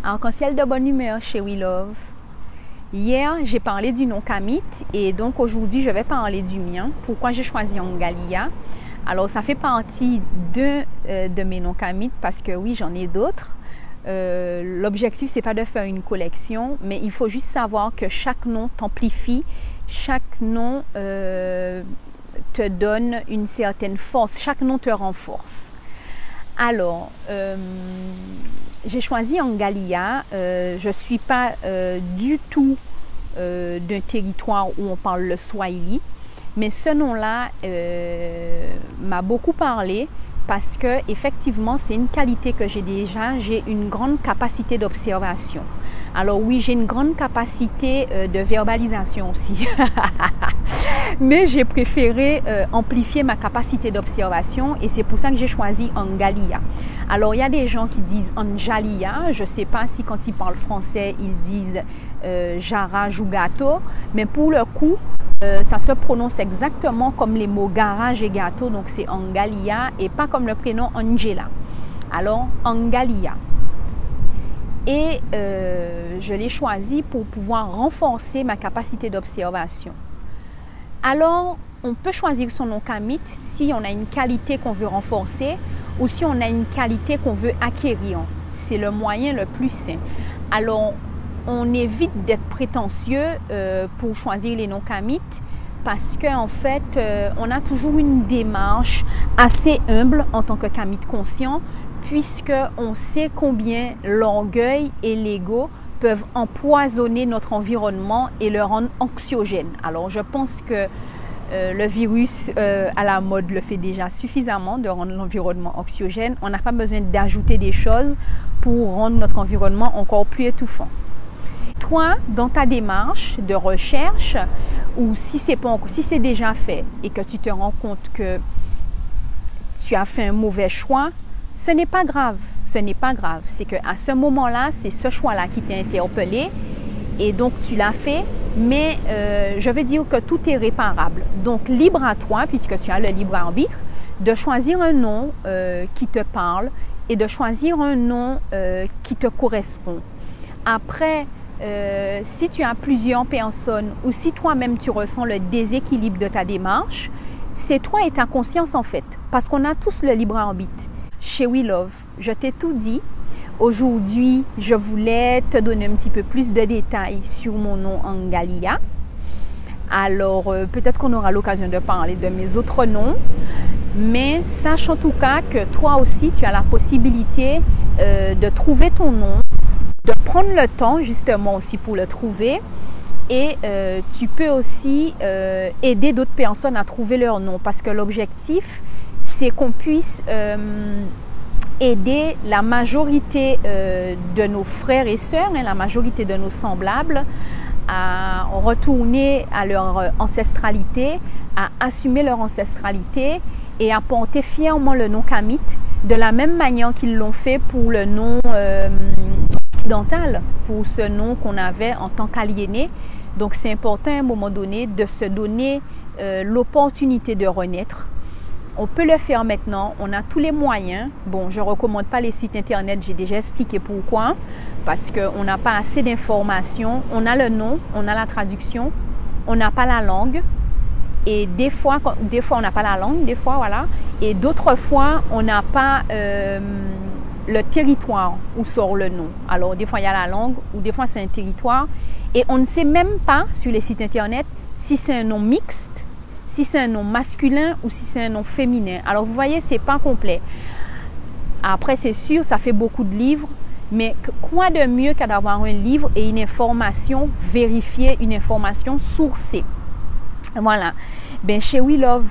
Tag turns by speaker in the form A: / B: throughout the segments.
A: Arc-en-ciel de bonne humeur chez We Love. Hier, j'ai parlé du nom Kamit et donc aujourd'hui, je vais parler du mien. Pourquoi j'ai choisi Angalia? Alors, ça fait partie de mes noms Kamit parce que oui, j'en ai d'autres. L'objectif, c'est pas de faire une collection, mais il faut juste savoir que chaque nom t'amplifie, chaque nom te donne une certaine force, chaque nom te renforce. Alors, j'ai choisi Angalia. Je ne suis pas du tout d'un territoire où on parle le Swahili, mais ce nom-là m'a beaucoup parlé parce que effectivement, c'est une qualité que j'ai déjà. J'ai une grande capacité d'observation. Alors oui, j'ai une grande capacité de verbalisation aussi. Mais j'ai préféré amplifier ma capacité d'observation et c'est pour ça que j'ai choisi Angalia. Alors, il y a des gens qui disent Anjalia. Je ne sais pas si quand ils parlent français, ils disent garage ou gâteau. Mais pour le coup, ça se prononce exactement comme les mots garage et gâteau. Donc, c'est Angalia et pas comme le prénom Angela. Alors, Angalia. Et je l'ai choisi pour pouvoir renforcer ma capacité d'observation. Alors, on peut choisir son nom Kamit si on a une qualité qu'on veut renforcer ou si on a une qualité qu'on veut acquérir. C'est le moyen le plus simple. Alors, on évite d'être prétentieux pour choisir les noms Kamit parce qu'en fait, on a toujours une démarche assez humble en tant que Kamit conscient puisqu'on sait combien l'orgueil et l'ego peuvent empoisonner notre environnement et le rendre anxiogène. Alors, je pense que le virus à la mode le fait déjà suffisamment de rendre l'environnement anxiogène. On n'a pas besoin d'ajouter des choses pour rendre notre environnement encore plus étouffant. Toi, dans ta démarche de recherche, ou si c'est déjà fait et que tu te rends compte que tu as fait un mauvais choix, ce n'est pas grave. Ce n'est pas grave. C'est qu'à ce moment-là, c'est ce choix-là qui t'a interpellé et donc tu l'as fait, mais je veux dire que tout est réparable. Donc, libre à toi, puisque tu as le libre arbitre, de choisir un nom qui te parle et de choisir un nom qui te correspond. Après, si tu as plusieurs personnes ou si toi-même tu ressens le déséquilibre de ta démarche, c'est toi et ta conscience en fait, parce qu'on a tous le libre arbitre. Chez We Love, je t'ai tout dit. Aujourd'hui, je voulais te donner un petit peu plus de détails sur mon nom Angalia. Alors, peut-être qu'on aura l'occasion de parler de mes autres noms, mais sache en tout cas que toi aussi, tu as la possibilité de trouver ton nom, de prendre le temps justement aussi pour le trouver et tu peux aussi aider d'autres personnes à trouver leur nom parce que l'objectif, c'est qu'on puisse aider la majorité de nos frères et sœurs, la majorité de nos semblables à retourner à leur ancestralité, à assumer leur ancestralité et à porter fièrement le nom Kamit de la même manière qu'ils l'ont fait pour le nom occidental, pour ce nom qu'on avait en tant qu'aliéné. Donc c'est important à un moment donné de se donner l'opportunité de renaître. On peut le faire maintenant, on a tous les moyens. Bon, je ne recommande pas les sites internet, j'ai déjà expliqué pourquoi. Parce qu'on n'a pas assez d'informations. On a le nom, on a la traduction, on n'a pas la langue. Et des fois on n'a pas la langue, des fois, voilà. Et d'autres fois, on n'a pas le territoire où sort le nom. Alors, des fois, il y a la langue ou des fois, c'est un territoire. Et on ne sait même pas sur les sites internet si c'est un nom mixte, si c'est un nom masculin ou si c'est un nom féminin. Alors, vous voyez, ce n'est pas complet. Après, c'est sûr, ça fait beaucoup de livres, mais quoi de mieux qu'à d'avoir un livre et une information vérifiée, une information sourcée. Voilà. Ben, chez We Love,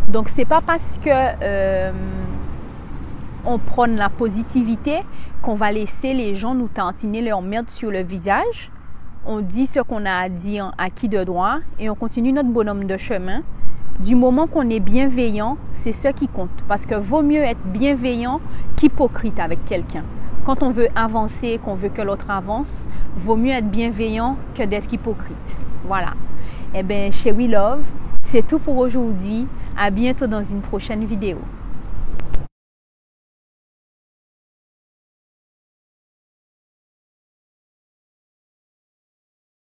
A: donc, ce n'est pas parce que on prône la positivité qu'on va laisser les gens nous tantiner leur merde sur le visage. On dit ce qu'on a à dire à qui de droit et on continue notre bonhomme de chemin. Du moment qu'on est bienveillant, c'est ce qui compte. Parce que vaut mieux être bienveillant qu'hypocrite avec quelqu'un. Quand on veut avancer, qu'on veut que l'autre avance, vaut mieux être bienveillant que d'être hypocrite. Voilà. Eh bien, chez We Love, c'est tout pour aujourd'hui. À bientôt dans une prochaine vidéo.